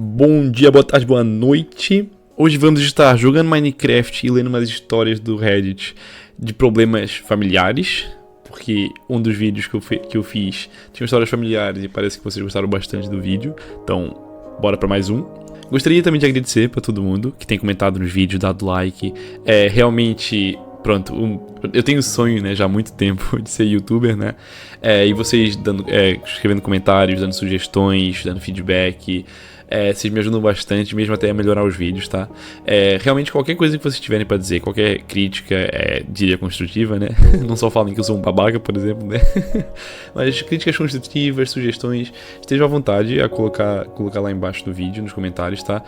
Bom dia, boa tarde, boa noite. Hoje vamos estar jogando Minecraft e lendo umas histórias do Reddit de problemas familiares, porque um dos vídeos que eu fiz tinha histórias familiares e parece que vocês gostaram bastante do vídeo. Então, bora pra mais um. Gostaria também de agradecer pra todo mundo que tem comentado nos vídeos, dado like. Realmente, pronto, eu tenho sonho, né, já há muito tempo de ser youtuber, né? E vocês escrevendo comentários, dando sugestões, dando feedback. Vocês me ajudam bastante, mesmo até a melhorar os vídeos, tá? Realmente, qualquer coisa que vocês tiverem pra dizer, qualquer crítica, diria construtiva, né? Não só falem que eu sou um babaca, por exemplo, né? Mas críticas construtivas, sugestões, estejam à vontade a colocar lá embaixo do vídeo, nos comentários, tá?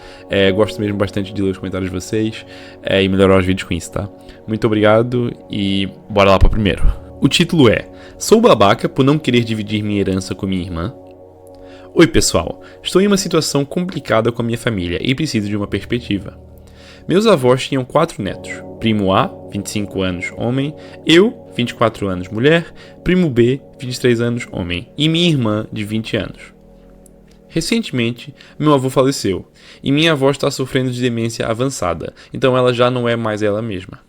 Gosto mesmo bastante de ler os comentários de vocês e melhorar os vídeos com isso, tá? Muito obrigado e bora lá pra primeiro. O título é: Sou babaca por não querer dividir minha herança com minha irmã? Oi pessoal, estou em uma situação complicada com a minha família e preciso de uma perspectiva. Meus avós tinham 4 netos, primo A, 25 anos, homem, eu, 24 anos, mulher, primo B, 23 anos, homem, e minha irmã, de 20 anos. Recentemente, meu avô faleceu, e minha avó está sofrendo de demência avançada, então ela já não é mais ela mesma.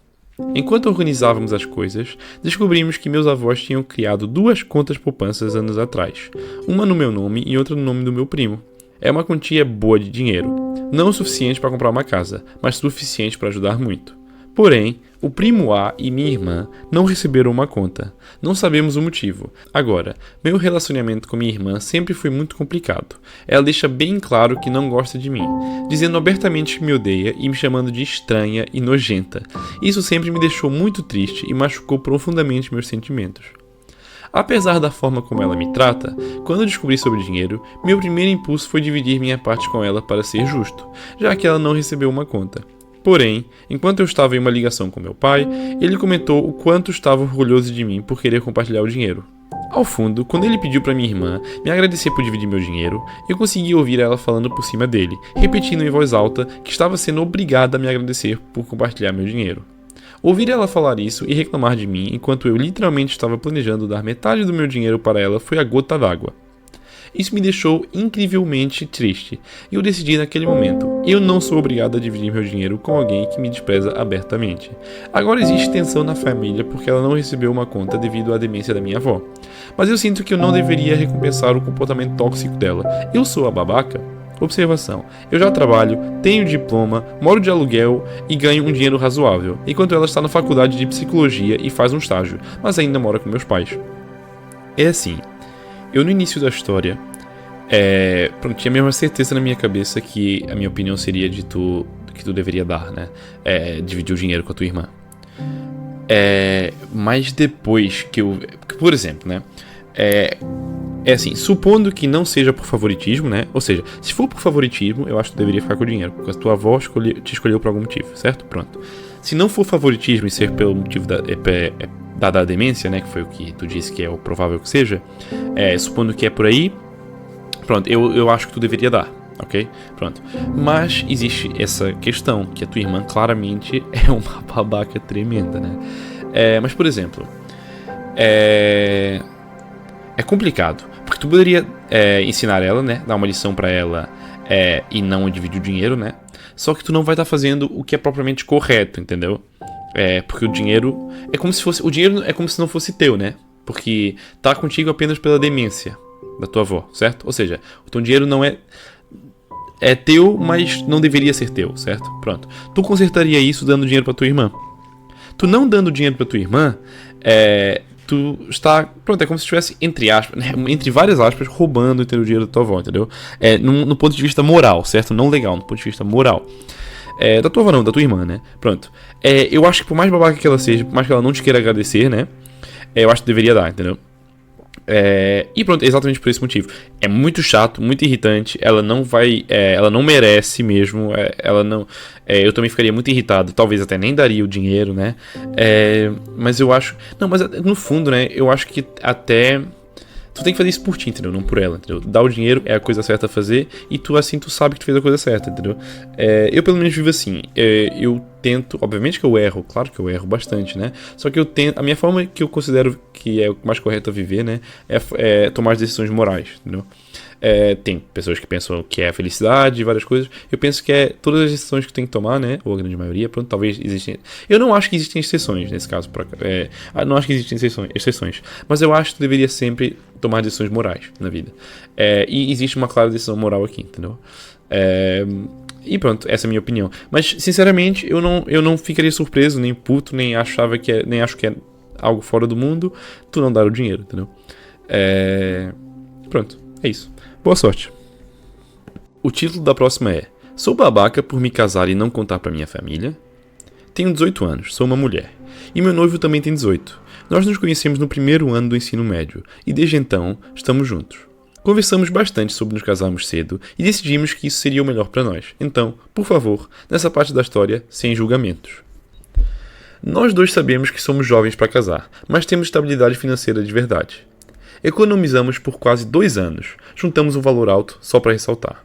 Enquanto organizávamos as coisas, descobrimos que meus avós tinham criado 2 contas poupanças anos atrás, uma no meu nome e outra no nome do meu primo. É uma quantia boa de dinheiro, não o suficiente para comprar uma casa, mas suficiente para ajudar muito. Porém, o primo A e minha irmã não receberam uma conta. Não sabemos o motivo. Agora, meu relacionamento com minha irmã sempre foi muito complicado. Ela deixa bem claro que não gosta de mim, dizendo abertamente que me odeia e me chamando de estranha e nojenta. Isso sempre me deixou muito triste e machucou profundamente meus sentimentos. Apesar da forma como ela me trata, quando eu descobri sobre dinheiro, meu primeiro impulso foi dividir minha parte com ela para ser justo, já que ela não recebeu uma conta. Porém, enquanto eu estava em uma ligação com meu pai, ele comentou o quanto estava orgulhoso de mim por querer compartilhar o dinheiro. Ao fundo, quando ele pediu para minha irmã me agradecer por dividir meu dinheiro, eu consegui ouvir ela falando por cima dele, repetindo em voz alta que estava sendo obrigada a me agradecer por compartilhar meu dinheiro. Ouvir ela falar isso e reclamar de mim enquanto eu literalmente estava planejando dar metade do meu dinheiro para ela foi a gota d'água. Isso me deixou incrivelmente triste, e eu decidi naquele momento: eu não sou obrigado a dividir meu dinheiro com alguém que me despreza abertamente. Agora existe tensão na família porque ela não recebeu uma conta devido à demência da minha avó. Mas eu sinto que eu não deveria recompensar o comportamento tóxico dela. Eu sou a babaca? Observação: eu já trabalho, tenho diploma, moro de aluguel e ganho um dinheiro razoável, enquanto ela está na faculdade de psicologia e faz um estágio, mas ainda mora com meus pais. É assim. Eu, no início da história, tinha a mesma certeza na minha cabeça que a minha opinião seria que tu deveria dar, né? Dividir o dinheiro com a tua irmã. Mas depois que eu... Por exemplo, né? Assim, supondo que não seja por favoritismo, né? Ou seja, se for por favoritismo, eu acho que tu deveria ficar com o dinheiro, porque a tua avó te escolheu por algum motivo, certo? Pronto. Se não for favoritismo e ser pelo motivo da demência, né, que foi o que tu disse que é o provável que seja, supondo que é por aí, pronto, eu acho que tu deveria dar, ok? Pronto. Mas existe essa questão, que a tua irmã claramente é uma babaca tremenda, né? Mas, por exemplo, é complicado, porque tu poderia ensinar ela, né, dar uma lição pra ela e não dividir o dinheiro, né? Só que tu não vai estar fazendo o que é propriamente correto, entendeu? Porque o dinheiro é como se fosse... O dinheiro é como se não fosse teu, né? Porque tá contigo apenas pela demência da tua avó, certo? Ou seja, o teu dinheiro não é teu, mas não deveria ser teu, certo? Pronto. Tu consertaria isso dando dinheiro pra tua irmã. Tu não dando dinheiro pra tua irmã, tu está... Pronto, é como se estivesse, entre aspas, né? Entre várias aspas, roubando o dinheiro da tua avó, entendeu? No ponto de vista moral, certo? Não legal, no ponto de vista moral. Da tua avó não, da tua irmã, né? Pronto. Eu acho que por mais babaca que ela seja, por mais que ela não te queira agradecer, né? Eu acho que deveria dar, entendeu? E pronto, exatamente por esse motivo. É muito chato, muito irritante. Ela não vai... ela não merece mesmo. Ela não... eu também ficaria muito irritado. Talvez até nem daria o dinheiro, né? Mas eu acho... Não, mas no fundo, né? Eu acho que até... Tu tem que fazer isso por ti, entendeu? Não por ela, entendeu? Dar o dinheiro é a coisa certa a fazer e tu sabe que tu fez a coisa certa, entendeu? Eu pelo menos vivo assim. Eu tento... Obviamente que eu erro. Claro que eu erro bastante, né? Só que eu tento... A minha forma que eu considero que é o mais correto a viver, né? É tomar as decisões morais, entendeu? Tem pessoas que pensam que é a felicidade e várias coisas. Eu penso que é todas as decisões que tem que tomar, né? Ou a grande maioria, pronto, talvez existem. Eu não acho que existem exceções nesse caso. Não acho que existem exceções. Mas eu acho que tu deveria sempre tomar decisões morais na vida. E existe uma clara decisão moral aqui, entendeu? E pronto, essa é a minha opinião. Mas, sinceramente, eu não ficaria surpreso, nem puto, nem acho que é algo fora do mundo tu não dar o dinheiro, entendeu? Pronto, é isso. Boa sorte. O título da próxima é: Sou babaca por me casar e não contar pra minha família? Tenho 18 anos, sou uma mulher. E meu noivo também tem 18. Nós nos conhecemos no primeiro ano do ensino médio e desde então estamos juntos. Conversamos bastante sobre nos casarmos cedo e decidimos que isso seria o melhor para nós. Então, por favor, nessa parte da história, sem julgamentos. Nós dois sabemos que somos jovens para casar, mas temos estabilidade financeira de verdade. Economizamos por quase 2 anos, juntamos um valor alto só para ressaltar.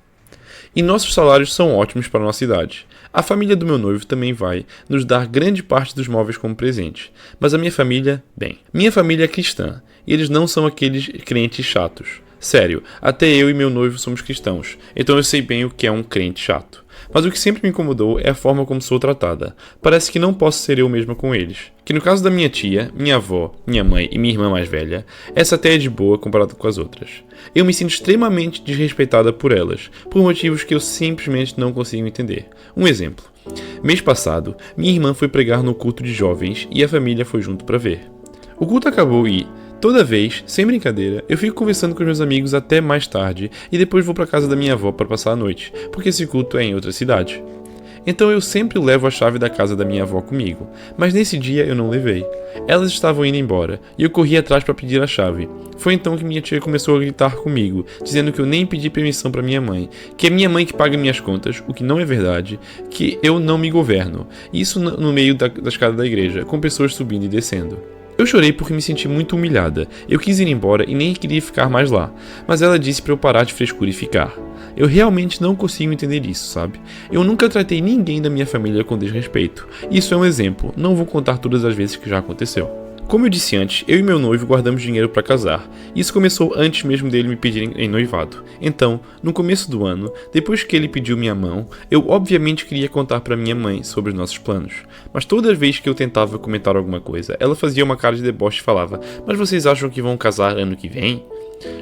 E nossos salários são ótimos para a nossa idade. A família do meu noivo também vai nos dar grande parte dos móveis como presente. Mas a minha família, minha família é cristã e eles não são aqueles crentes chatos. Sério, até eu e meu noivo somos cristãos, então eu sei bem o que é um crente chato. Mas o que sempre me incomodou é a forma como sou tratada. Parece que não posso ser eu mesma com eles. Que no caso da minha tia, minha avó, minha mãe e minha irmã mais velha, essa até é de boa comparado com as outras. Eu me sinto extremamente desrespeitada por elas, por motivos que eu simplesmente não consigo entender. Um exemplo. Mês passado, minha irmã foi pregar no culto de jovens e a família foi junto para ver. O culto acabou e, toda vez, sem brincadeira, eu fico conversando com os meus amigos até mais tarde e depois vou para casa da minha avó para passar a noite, porque esse culto é em outra cidade. Então eu sempre levo a chave da casa da minha avó comigo, mas nesse dia eu não levei. Elas estavam indo embora e eu corri atrás para pedir a chave. Foi então que minha tia começou a gritar comigo, dizendo que eu nem pedi permissão para minha mãe, que é minha mãe que paga minhas contas, o que não é verdade, que eu não me governo. Isso no meio da escada da igreja, com pessoas subindo e descendo. Eu chorei porque me senti muito humilhada. Eu quis ir embora e nem queria ficar mais lá, mas ela disse para eu parar de frescura e ficar. Eu realmente não consigo entender isso, sabe? Eu nunca tratei ninguém da minha família com desrespeito. Isso é um exemplo, não vou contar todas as vezes que já aconteceu. Como eu disse antes, eu e meu noivo guardamos dinheiro para casar. Isso começou antes mesmo dele me pedir em noivado. Então, no começo do ano, depois que ele pediu minha mão, eu obviamente queria contar para minha mãe sobre os nossos planos. Mas toda vez que eu tentava comentar alguma coisa, ela fazia uma cara de deboche e falava: "Mas vocês acham que vão casar ano que vem?"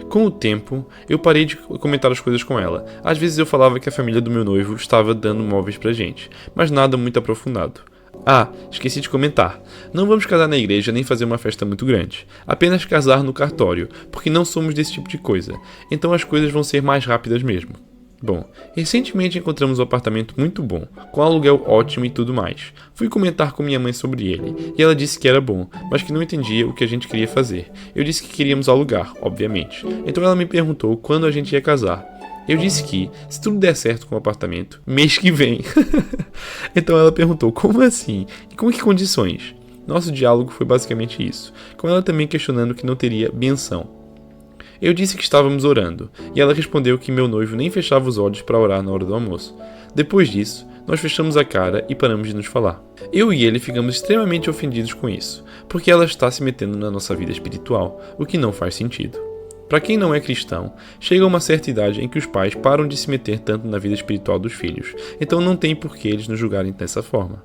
Com o tempo, eu parei de comentar as coisas com ela. Às vezes eu falava que a família do meu noivo estava dando móveis pra gente, mas nada muito aprofundado. Ah, esqueci de comentar. Não vamos casar na igreja nem fazer uma festa muito grande. Apenas casar no cartório, porque não somos desse tipo de coisa. Então as coisas vão ser mais rápidas mesmo. Bom, recentemente encontramos um apartamento muito bom, com aluguel ótimo e tudo mais. Fui comentar com minha mãe sobre ele, e ela disse que era bom, mas que não entendia o que a gente queria fazer. Eu disse que queríamos alugar, obviamente. Então ela me perguntou quando a gente ia casar. Eu disse que, se tudo der certo com o apartamento, mês que vem. Então ela perguntou, como assim? E com que condições? Nosso diálogo foi basicamente isso, com ela também questionando que não teria benção. Eu disse que estávamos orando, e ela respondeu que meu noivo nem fechava os olhos para orar na hora do almoço. Depois disso, nós fechamos a cara e paramos de nos falar. Eu e ele ficamos extremamente ofendidos com isso, porque ela está se metendo na nossa vida espiritual, o que não faz sentido. Para quem não é cristão, chega uma certa idade em que os pais param de se meter tanto na vida espiritual dos filhos, então não tem por que eles nos julgarem dessa forma.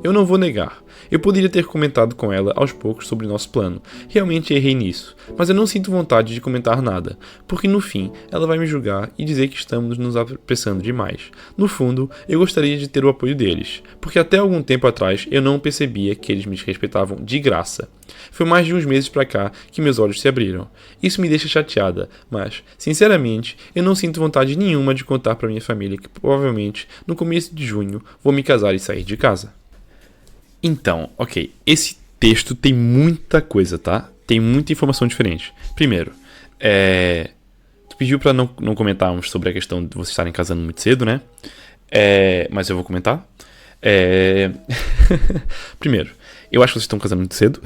Eu não vou negar, eu poderia ter comentado com ela aos poucos sobre nosso plano, realmente errei nisso, mas eu não sinto vontade de comentar nada, porque no fim ela vai me julgar e dizer que estamos nos apressando demais. No fundo, eu gostaria de ter o apoio deles, porque até algum tempo atrás eu não percebia que eles me respeitavam de graça. Foi mais de uns meses pra cá que meus olhos se abriram. Isso me deixa chateada, mas, sinceramente, eu não sinto vontade nenhuma de contar pra minha família que provavelmente, no começo de junho, vou me casar e sair de casa. Então, ok, esse texto tem muita coisa, tá? Tem muita informação diferente. Primeiro, tu pediu pra não comentarmos sobre a questão de vocês estarem casando muito cedo, né? Mas eu vou comentar. Primeiro, eu acho que vocês estão casando muito cedo,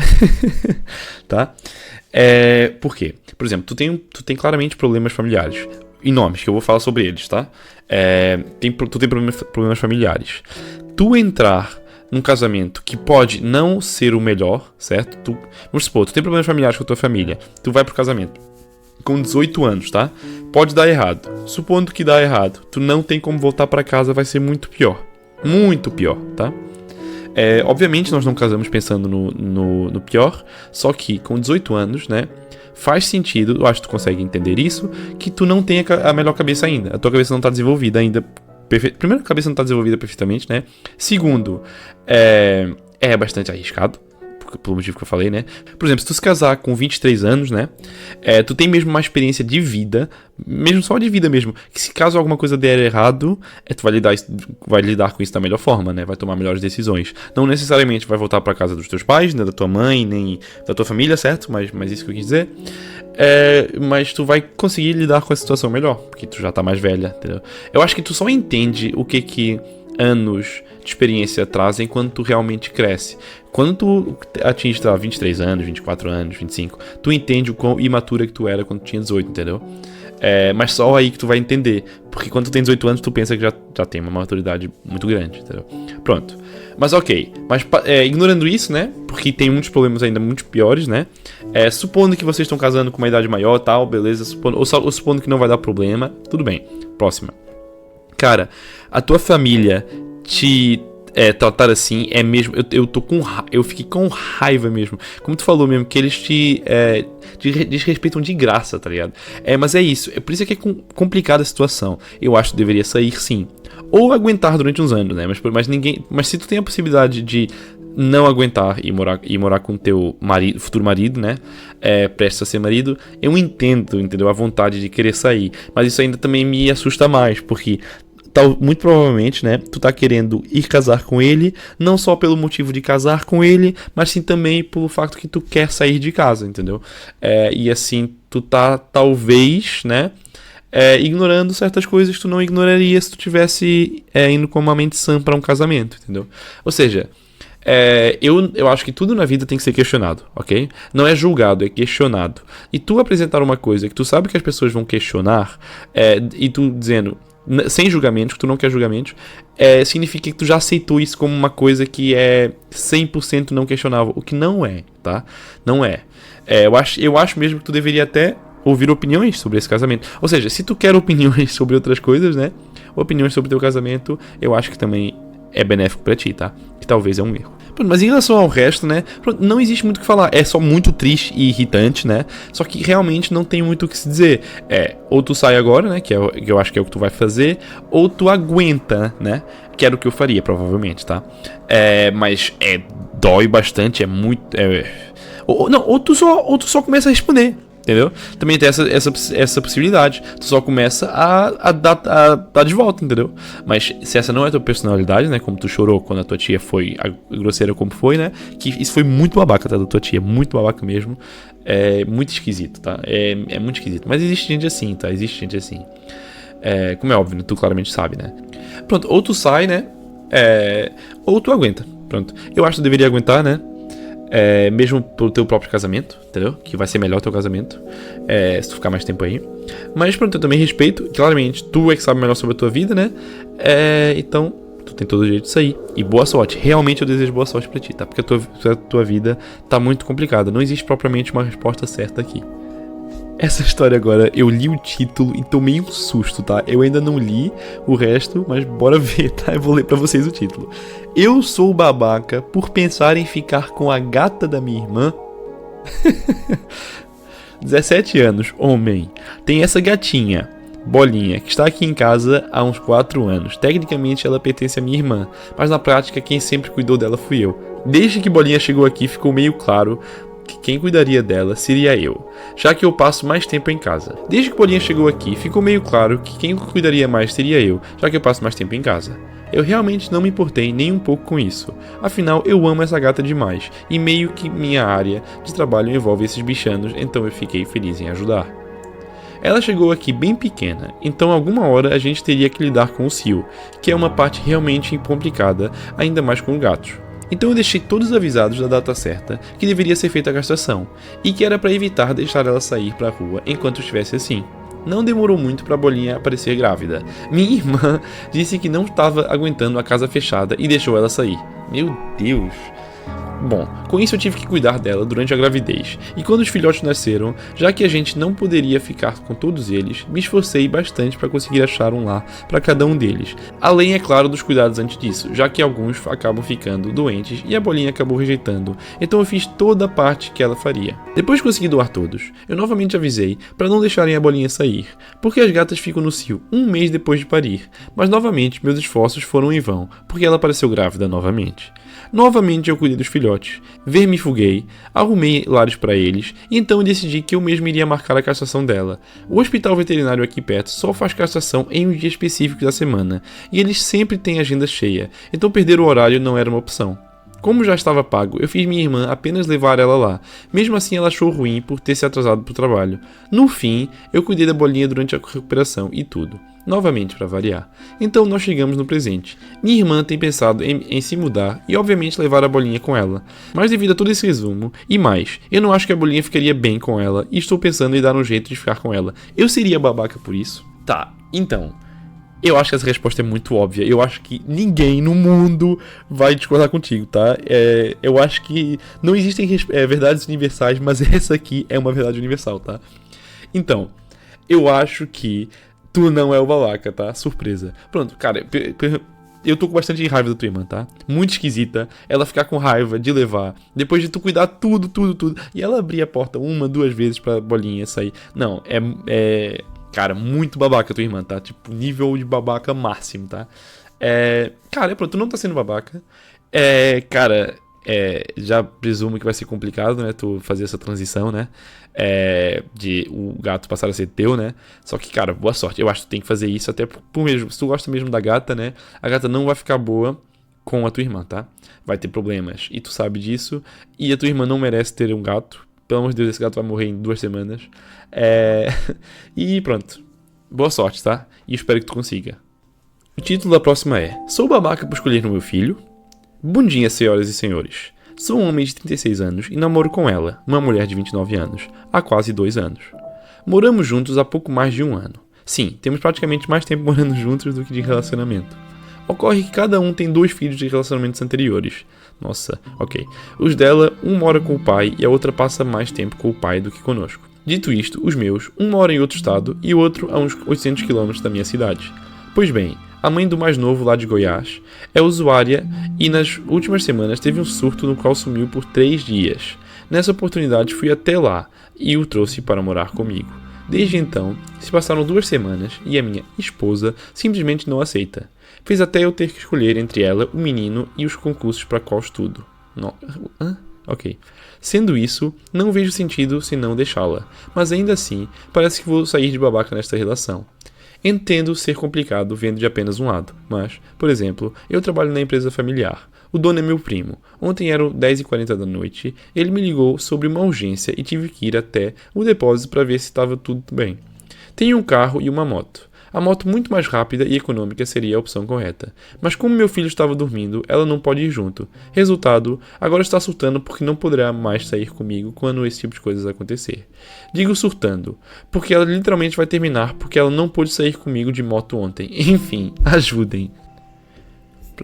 tá? Por quê? Por exemplo, tu tem claramente problemas familiares, enormes, que eu vou falar sobre eles, tá? Tu tem problemas familiares. Tu entrar num casamento que pode não ser o melhor, certo? Vamos supor, tu tem problemas familiares com a tua família, tu vai pro casamento. com 18 anos, tá? Pode dar errado. Supondo que dá errado, tu não tem como voltar pra casa, vai ser muito pior. Muito pior, tá? Obviamente nós não casamos pensando no pior, só que com 18 anos, né? Faz sentido, eu acho que tu consegue entender isso, que tu não tenha a melhor cabeça ainda. A tua cabeça não tá desenvolvida ainda. Primeiro, a cabeça não tá desenvolvida perfeitamente, né? Segundo, é bastante arriscado, pelo motivo que eu falei, né? Por exemplo, se tu se casar com 23 anos, né? Tu tem mesmo uma experiência de vida, mesmo só de vida mesmo, que se caso alguma coisa der errado, tu vai lidar com isso da melhor forma, né? Vai tomar melhores decisões. Não necessariamente vai voltar pra casa dos teus pais, né? Da tua mãe, nem da tua família, certo? Mas isso que eu quis dizer. Mas tu vai conseguir lidar com a situação melhor, porque tu já tá mais velha, entendeu? Eu acho que tu só entende o que anos de experiência trazem quando tu realmente cresce. Quando tu atinge, 23 anos, 24 anos, 25, tu entende o quão imatura que tu era quando tu tinha 18, entendeu? Mas só aí que tu vai entender. Porque quando tu tem 18 anos, tu pensa que já tem uma maturidade muito grande, entendeu? Pronto. Mas ok. Mas ignorando isso, né? Porque tem muitos problemas ainda muito piores, né? Supondo que vocês estão casando com uma idade maior, tal, beleza. Ou supondo que não vai dar problema, tudo bem. Próxima. Cara, a tua família te tratar assim é mesmo. Eu fiquei com raiva mesmo. Como tu falou mesmo, que eles te desrespeitam de graça, tá ligado? Mas é isso. Por isso é que é complicada a situação. Eu acho que deveria sair sim. Ou aguentar durante uns anos, né? Mas se tu tem a possibilidade de não aguentar e morar com teu futuro marido, né? Prestes a ser marido, eu entendeu? A vontade de querer sair. Mas isso ainda também me assusta mais, porque muito provavelmente, né, tu tá querendo ir casar com ele, não só pelo motivo de casar com ele, mas sim também pelo fato que tu quer sair de casa, entendeu? E assim, tu tá, talvez, né, ignorando certas coisas que tu não ignoraria se tu tivesse indo com uma mente sã pra um casamento, entendeu? Ou seja, eu acho que tudo na vida tem que ser questionado, ok? Não é julgado, é questionado. E tu apresentar uma coisa que tu sabe que as pessoas vão questionar, e tu dizendo sem julgamentos, que tu não quer julgamentos, significa que tu já aceitou isso como uma coisa que é 100% não questionável, o que não é, tá? Não é. Eu acho mesmo que tu deveria até ouvir opiniões sobre esse casamento. Ou seja, se tu quer opiniões sobre outras coisas, né? Opiniões sobre teu casamento, eu acho que também é benéfico pra ti, tá? Que talvez é um erro. Mas em relação ao resto, né? Não existe muito o que falar. É só muito triste e irritante, né? Só que realmente não tem muito o que se dizer. Ou tu sai agora, né? Que eu acho que é o que tu vai fazer. Ou tu aguenta, né? Que era o que eu faria, provavelmente, tá? Mas dói bastante, é muito... Ou tu só começa a responder. Entendeu? Também tem essa possibilidade. Tu só começa a dar de volta, entendeu? Mas se essa não é a tua personalidade, né? Como tu chorou quando a tua tia foi grosseira como foi, né? Que isso foi muito babaca, tá? Da tua tia. Muito babaca mesmo. É muito esquisito, tá? É muito esquisito. Mas existe gente assim, tá? Existe gente assim. Como é óbvio, né? Tu claramente sabe, né? Pronto, ou tu sai, né? Ou tu aguenta. Pronto. Eu acho que tu deveria aguentar, né? Mesmo pro teu próprio casamento, entendeu? Que vai ser melhor o teu casamento, se tu ficar mais tempo aí. Mas pronto, eu também respeito. Claramente, tu é que sabe melhor sobre a tua vida, né? Então, tu tem todo o jeito de sair. E boa sorte. Realmente eu desejo boa sorte pra ti, tá? Porque a tua vida tá muito complicada. Não existe propriamente uma resposta certa aqui. Essa história agora, eu li o título e tomei um susto, tá? Eu ainda não li o resto, mas bora ver, tá? Eu vou ler pra vocês o título. Eu sou babaca por pensar em ficar com a gata da minha irmã. 17 anos, homem. Tem essa gatinha, Bolinha, que está aqui em casa há uns 4 anos. Tecnicamente ela pertence à minha irmã, mas na prática quem sempre cuidou dela fui eu. Desde que Bolinha chegou aqui ficou meio claro que quem cuidaria dela seria eu, já que eu passo mais tempo em casa. Desde que Bolinha chegou aqui, ficou meio claro que quem cuidaria mais seria eu, já que eu passo mais tempo em casa. Eu realmente não me importei nem um pouco com isso, afinal eu amo essa gata demais, e meio que minha área de trabalho envolve esses bichanos, então eu fiquei feliz em ajudar. Ela chegou aqui bem pequena, então alguma hora a gente teria que lidar com o cio, que é uma parte realmente complicada, ainda mais com gatos. Então eu deixei todos avisados da data certa, que deveria ser feita a castração, e que era para evitar deixar ela sair para a rua enquanto estivesse assim. Não demorou muito para a Bolinha aparecer grávida. Minha irmã disse que não estava aguentando a casa fechada e deixou ela sair. Meu Deus! Bom, Com isso eu tive que cuidar dela durante a gravidez, e quando os filhotes nasceram, já que a gente não poderia ficar com todos eles, me esforcei bastante para conseguir achar um lar para cada um deles, além, é claro, dos cuidados antes disso, já que alguns acabam ficando doentes e a Bolinha acabou rejeitando, então eu fiz toda a parte que ela faria. Depois de conseguir doar todos, eu novamente avisei para não deixarem a Bolinha sair, porque as gatas ficam no cio um mês depois de parir, mas novamente meus esforços foram em vão, porque ela apareceu grávida novamente. Novamente eu cuidei dos filhotes, vermifuguei, arrumei lares para eles, e então decidi que eu mesmo iria marcar a castração dela. O hospital veterinário aqui perto só faz castração em um dia específico da semana, e eles sempre têm agenda cheia, então perder o horário não era uma opção. Como já estava pago, eu fiz minha irmã apenas levar ela lá, mesmo assim ela achou ruim por ter se atrasado para o trabalho. No fim, eu cuidei da Bolinha durante a recuperação e tudo. Novamente para variar. Então nós chegamos no presente. Minha irmã tem pensado em se mudar e obviamente levar a Bolinha com ela. Mas devido a todo esse resumo, e mais, eu não acho que a Bolinha ficaria bem com ela e estou pensando em dar um jeito de ficar com ela. Eu seria babaca por isso? Tá, então... Eu acho que essa resposta é muito óbvia. Eu acho que ninguém no mundo vai discordar contigo, tá? Eu acho que não existem verdades universais, mas essa aqui é uma verdade universal, tá? Então, eu acho que tu não é o babaca, tá? Surpresa. Pronto, cara, eu tô com bastante raiva da tua irmã, tá? Muito esquisita ela ficar com raiva de levar, depois de tu cuidar tudo, e ela abrir a porta uma, duas vezes pra Bolinha sair. Não, cara, muito babaca tua irmã, tá? Tipo, nível de babaca máximo, tá? Cara, pronto, tu não tá sendo babaca. Cara, já presumo que vai ser complicado, né? Tu fazer essa transição, né? De o gato passar a ser teu, né? Só que, cara, boa sorte. Eu acho que tu tem que fazer isso até por mesmo. Se tu gosta mesmo da gata, né? A gata não vai ficar boa com a tua irmã, tá? Vai ter problemas. E tu sabe disso. E a tua irmã não merece ter um gato. Pelo amor de Deus, esse gato vai morrer em 2 semanas. E pronto. Boa sorte, tá? E espero que tu consiga. O título da próxima é: Sou babaca por escolher no meu filho? Bom dia, senhoras e senhores. Sou um homem de 36 anos e namoro com ela, uma mulher de 29 anos, há quase 2 anos. Moramos juntos há pouco mais de 1 ano. Sim, temos praticamente mais tempo morando juntos do que de relacionamento. Ocorre que cada um tem 2 filhos de relacionamentos anteriores. Nossa, ok. Os dela, um mora com o pai e a outra passa mais tempo com o pai do que conosco. Dito isto, os meus, um mora em outro estado e o outro a uns 800 km da minha cidade. Pois bem, a mãe do mais novo lá de Goiás é usuária e nas últimas semanas teve um surto no qual sumiu por 3 dias. Nessa oportunidade fui até lá e o trouxe para morar comigo. Desde então, se passaram 2 semanas e a minha esposa simplesmente não aceita. Fez até eu ter que escolher entre ela, o menino e os concursos para qual estudo. Ok. Sendo isso, não vejo sentido se não deixá-la, mas ainda assim, parece que vou sair de babaca nesta relação. Entendo ser complicado vendo de apenas um lado, mas, por exemplo, eu trabalho na empresa familiar. O dono é meu primo. Ontem eram 10h40 da noite, ele me ligou sobre uma urgência e tive que ir até o depósito para ver se estava tudo bem. Tenho um carro e uma moto. A moto muito mais rápida e econômica seria a opção correta. Mas como meu filho estava dormindo, ela não pode ir junto. Resultado, agora está surtando porque não poderá mais sair comigo quando esse tipo de coisas acontecer. Digo surtando, porque ela literalmente vai terminar porque ela não pôde sair comigo de moto ontem. Enfim, ajudem.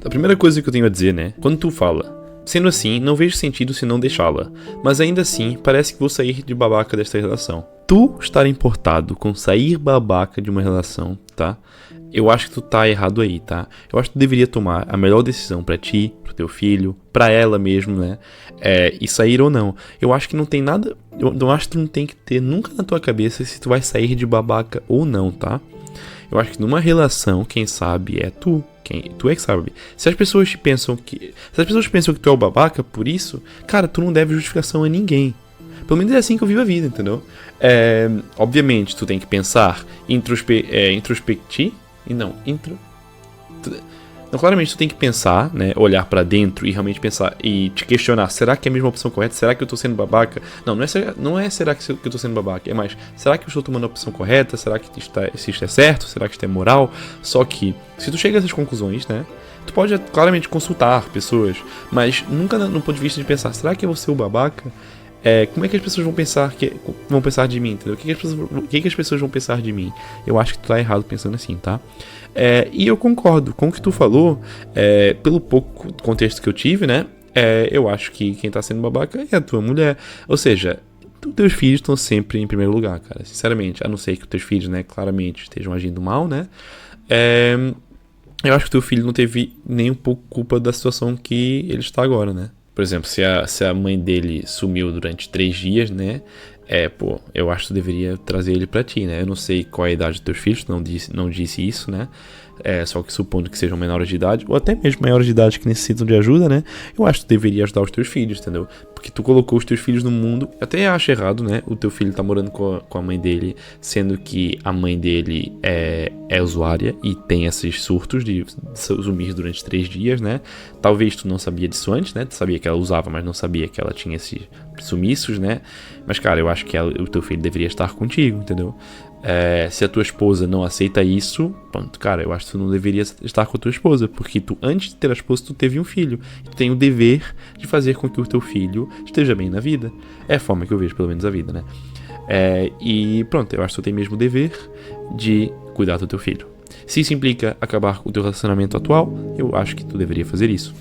A primeira coisa que eu tenho a dizer, né? Quando tu fala, sendo assim, não vejo sentido se não deixá-la. Mas ainda assim, parece que vou sair de babaca desta relação. Tu estar importado com sair babaca de uma relação, tá? Eu acho que tu tá errado aí, tá? Eu acho que tu deveria tomar a melhor decisão pra ti, pro teu filho, pra ela mesmo, né? E sair ou não. Eu acho que não tem nada... Eu acho que tu não tem que ter nunca na tua cabeça se tu vai sair de babaca ou não, tá? Eu acho que numa relação, quem sabe é tu. Tu é que sabe. Se as pessoas pensam que tu é o babaca por isso, cara, tu não deve justificação a ninguém. Pelo menos é assim que eu vivo a vida, entendeu? Obviamente, tu tem que pensar, introspectir, e não, Então, claramente, tu tem que pensar, né, olhar pra dentro e realmente pensar e te questionar, será que é a mesma opção correta? Será que eu tô sendo babaca? Não é será que eu tô sendo babaca, é mais, será que eu estou tomando a opção correta? Será que isto é certo? Será que isto é moral? Só que, se tu chega a essas conclusões, né, tu pode claramente consultar pessoas, mas nunca no ponto de vista de pensar, será que eu vou ser o babaca? Como é que as pessoas vão pensar de mim, entendeu? O que as pessoas vão pensar de mim? Eu acho que tu tá errado pensando assim, tá? E eu concordo com o que tu falou, pelo pouco contexto que eu tive, né? eu acho que quem tá sendo babaca é a tua mulher. Ou seja, os teus filhos estão sempre em primeiro lugar, cara. Sinceramente, a não ser que os teus filhos, né, claramente estejam agindo mal, né? Eu acho que o teu filho não teve nem um pouco culpa da situação que ele está agora, né? Por exemplo, se a mãe dele sumiu durante 3 dias, né? Eu acho que tu deveria trazer ele pra ti, né? Eu não sei qual é a idade dos teus filhos, não disse isso, né? Só que supondo que sejam menores de idade, ou até mesmo maiores de idade que necessitam de ajuda, né? Eu acho que tu deveria ajudar os teus filhos, entendeu? Porque tu colocou os teus filhos no mundo. Eu até acho errado, né? O teu filho tá morando com a mãe dele, sendo que a mãe dele é usuária e tem esses surtos de sumir durante 3 dias, né? Talvez tu não sabia disso antes, né? Tu sabia que ela usava, mas não sabia que ela tinha esses sumiços, né? Mas, cara, eu acho que o teu filho deveria estar contigo, entendeu? Se a tua esposa não aceita isso, pronto, cara, eu acho que tu não deveria estar com a tua esposa, porque tu, antes de ter a esposa, tu teve um filho. E tu tem o dever de fazer com que o teu filho esteja bem na vida. É a forma que eu vejo, pelo menos, a vida, né? E pronto, eu acho que tu tem mesmo o dever de cuidar do teu filho. Se isso implica acabar com o teu relacionamento atual, eu acho que tu deveria fazer isso.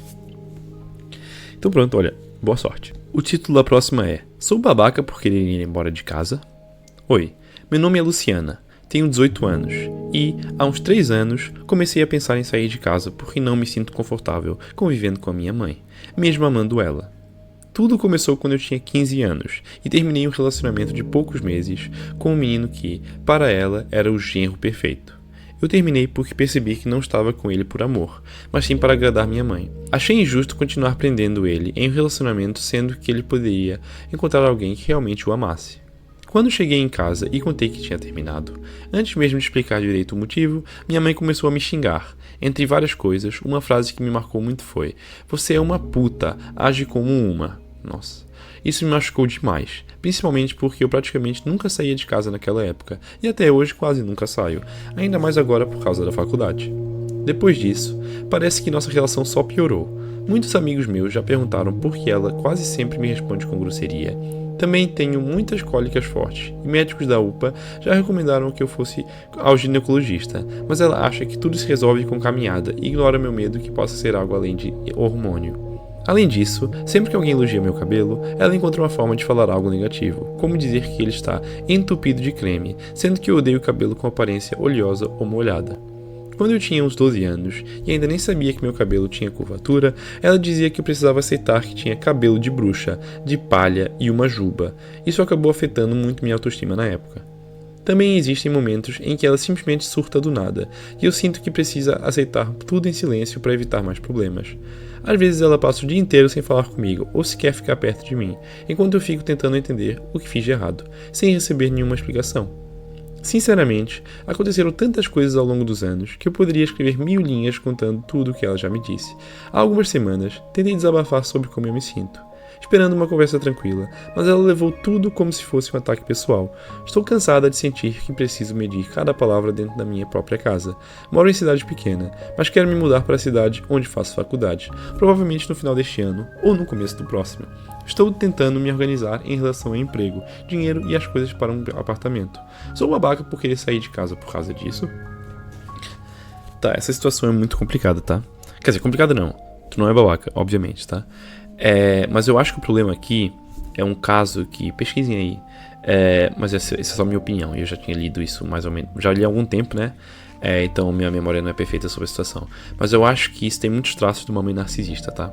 Então pronto, olha, boa sorte. O título da próxima é: Sou babaca por querer ir embora de casa? Oi, meu nome é Luciana, tenho 18 anos e, há uns 3 anos, comecei a pensar em sair de casa porque não me sinto confortável convivendo com a minha mãe, mesmo amando ela. Tudo começou quando eu tinha 15 anos e terminei um relacionamento de poucos meses com um menino que, para ela, era o genro perfeito. Eu terminei porque percebi que não estava com ele por amor, mas sim para agradar minha mãe. Achei injusto continuar prendendo ele em um relacionamento, sendo que ele poderia encontrar alguém que realmente o amasse. Quando cheguei em casa e contei que tinha terminado, antes mesmo de explicar direito o motivo, minha mãe começou a me xingar. Entre várias coisas, uma frase que me marcou muito foi: "Você é uma puta, age como uma." Nossa, isso me machucou demais, principalmente porque eu praticamente nunca saía de casa naquela época, e até hoje quase nunca saio, ainda mais agora por causa da faculdade. Depois disso, parece que nossa relação só piorou. Muitos amigos meus já perguntaram por que ela quase sempre me responde com grosseria. Também tenho muitas cólicas fortes, e médicos da UPA já recomendaram que eu fosse ao ginecologista, mas ela acha que tudo se resolve com caminhada e ignora meu medo que possa ser algo além de hormônio. Além disso, sempre que alguém elogia meu cabelo, ela encontra uma forma de falar algo negativo, como dizer que ele está entupido de creme, sendo que eu odeio o cabelo com aparência oleosa ou molhada. Quando eu tinha uns 12 anos e ainda nem sabia que meu cabelo tinha curvatura, ela dizia que eu precisava aceitar que tinha cabelo de bruxa, de palha e uma juba. Isso acabou afetando muito minha autoestima na época. Também existem momentos em que ela simplesmente surta do nada, e eu sinto que precisa aceitar tudo em silêncio para evitar mais problemas. Às vezes ela passa o dia inteiro sem falar comigo ou sequer ficar perto de mim, enquanto eu fico tentando entender o que fiz de errado, sem receber nenhuma explicação. Sinceramente, aconteceram tantas coisas ao longo dos anos que eu poderia escrever 1000 linhas contando tudo o que ela já me disse. Há algumas semanas, tentei desabafar sobre como eu me sinto, esperando uma conversa tranquila, mas ela levou tudo como se fosse um ataque pessoal. Estou cansada de sentir que preciso medir cada palavra dentro da minha própria casa. Moro em cidade pequena, mas quero me mudar para a cidade onde faço faculdade, provavelmente no final deste ano ou no começo do próximo. Estou tentando me organizar em relação ao emprego, dinheiro e as coisas para um apartamento. Sou babaca por querer sair de casa por causa disso? Tá, essa situação é muito complicada, tá? Quer dizer, complicada não. Tu não é babaca, obviamente, tá? Mas eu acho que o problema aqui é um caso que... Pesquisem aí. Mas essa é só a minha opinião. Eu já tinha lido isso mais ou menos... Já li há algum tempo, né? Então minha memória não é perfeita sobre a situação. Mas eu acho que isso tem muitos traços de uma mãe narcisista, tá?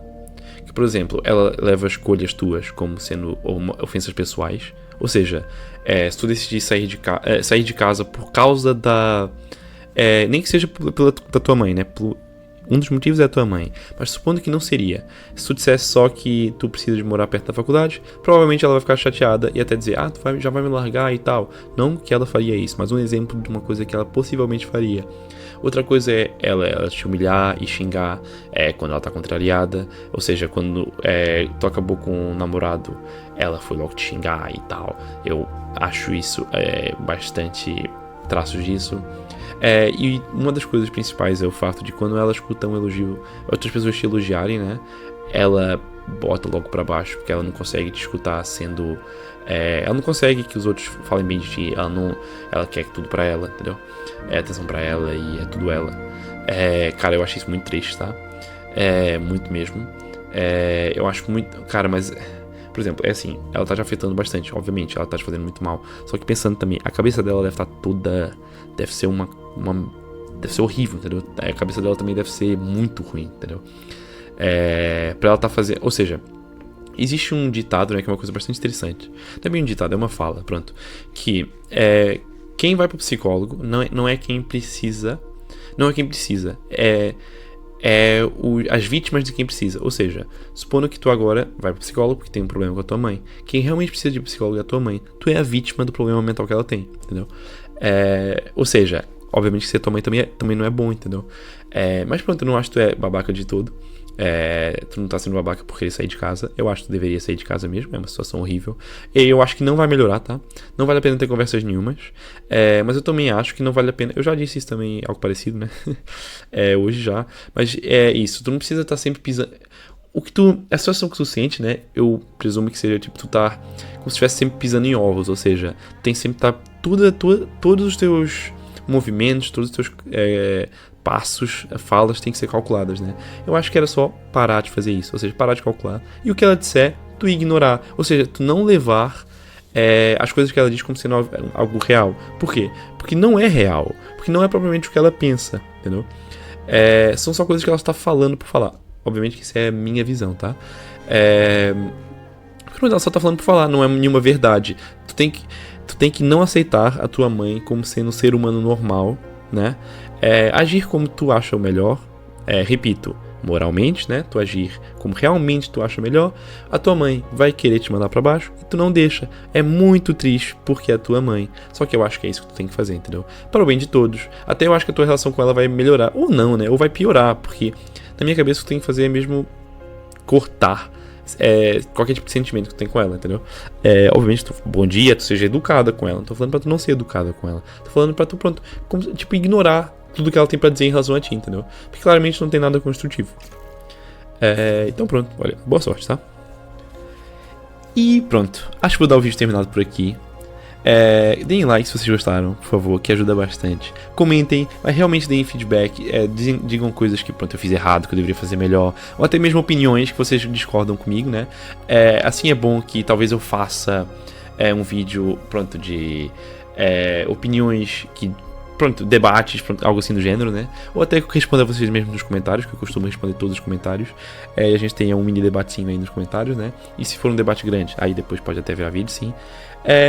Que, por exemplo, ela leva escolhas tuas como sendo ofensas pessoais. Ou seja, se tu decidir sair de casa por causa da... nem que seja da tua mãe, né? Um dos motivos é a tua mãe, mas supondo que não seria. Se tu dissesse só que tu precisa de morar perto da faculdade, provavelmente ela vai ficar chateada e até dizer, tu já vai me largar e tal. Não que ela faria isso, mas um exemplo de uma coisa que ela possivelmente faria. Outra coisa é ela te humilhar e xingar quando ela tá contrariada. Ou seja, quando tu acabou com um namorado, ela foi logo te xingar e tal. Eu acho isso bastante traços disso. E uma das coisas principais é o fato de quando ela escuta um elogio, outras pessoas te elogiarem, né? Ela bota logo pra baixo, porque ela não consegue te escutar sendo... ela não consegue que os outros falem bem de ti, ela quer tudo pra ela, entendeu? É atenção pra ela e é tudo ela. Cara, eu acho isso muito triste, tá? Muito mesmo. Eu acho muito... Cara, mas... Por exemplo, é assim, ela tá te afetando bastante, obviamente, ela tá te fazendo muito mal. Só que pensando também, a cabeça dela deve estar toda... Deve ser deve ser horrível, entendeu? A cabeça dela também deve ser muito ruim, entendeu? Pra ela tá fazendo... Ou seja, existe um ditado, né, que é uma coisa bastante interessante. Também um ditado, é uma fala, pronto. Que quem vai pro psicólogo não é quem precisa... Não é quem precisa, as vítimas de quem precisa. Ou seja, supondo que tu agora vai pro psicólogo porque tem um problema com a tua mãe. Quem realmente precisa de psicólogo é a tua mãe. Tu é a vítima do problema mental que ela tem, entendeu? Ou seja, obviamente que ser tua mãe também não é bom, entendeu? Mas pronto, eu não acho que tu é babaca de todo. Tu não tá sendo babaca por querer sair de casa. Eu acho que tu deveria sair de casa mesmo. É uma situação horrível. E eu acho que não vai melhorar, tá? Não vale a pena ter conversas nenhumas. Mas eu também acho que não vale a pena. Eu já disse isso também, algo parecido, né? Hoje já. Mas é isso. Tu não precisa estar sempre pisando. A situação que tu sente, né? Eu presumo que seja tipo, tu tá como se estivesse sempre pisando em ovos. Ou seja, tem sempre tá todos os teus movimentos, todos os teus passos, falas têm que ser calculadas, né? Eu acho que era só parar de fazer isso, ou seja, parar de calcular, e o que ela disser, tu ignorar, ou seja, tu não levar as coisas que ela diz como sendo algo real. Por quê? Porque não é real, porque não é propriamente o que ela pensa, entendeu? São só coisas que ela está falando por falar. Obviamente que isso é a minha visão, tá? Porque ela só está falando por falar, não é nenhuma verdade. Tu tem que não aceitar a tua mãe como sendo um ser humano normal, né? Agir como tu acha o melhor, repito, moralmente, né? Tu agir como realmente tu acha melhor. A tua mãe vai querer te mandar pra baixo e tu não deixa. É muito triste porque é a tua mãe. Só que eu acho que é isso que tu tem que fazer, entendeu? Para o bem de todos. Até eu acho que a tua relação com ela vai melhorar, ou não, né? Ou vai piorar, porque na minha cabeça o que tu tem que fazer é mesmo cortar qualquer tipo de sentimento que tu tem com ela, entendeu? Obviamente, bom dia, tu seja educada com ela. Não tô falando pra tu não ser educada com ela. Tô falando pra tu, pronto, tipo, ignorar tudo que ela tem pra dizer em relação a ti, entendeu? Porque claramente não tem nada construtivo. Então pronto, olha, boa sorte, tá? E pronto, acho que vou dar o vídeo terminado por aqui. Deem like se vocês gostaram, por favor, que ajuda bastante. Comentem, mas realmente deem feedback, digam coisas que pronto, eu fiz errado, que eu deveria fazer melhor, ou até mesmo opiniões que vocês discordam comigo, né? Assim é bom que talvez eu faça um vídeo pronto de opiniões que pronto, debates, pronto, algo assim do gênero, né? Ou até que eu responda a vocês mesmos nos comentários, que eu costumo responder todos os comentários. E a gente tenha um mini debatinho aí nos comentários, né? E se for um debate grande, aí depois pode até virar vídeo, sim.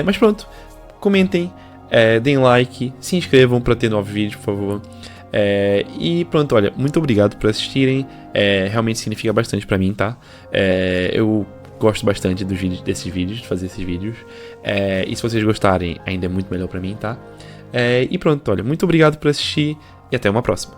Mas pronto, comentem, deem like, se inscrevam para ter novos vídeos, por favor. E pronto, olha, muito obrigado por assistirem. Realmente significa bastante pra mim, tá? Eu gosto bastante desses vídeos, de fazer esses vídeos. E se vocês gostarem, ainda é muito melhor pra mim, tá? E pronto, olha, muito obrigado por assistir e até uma próxima.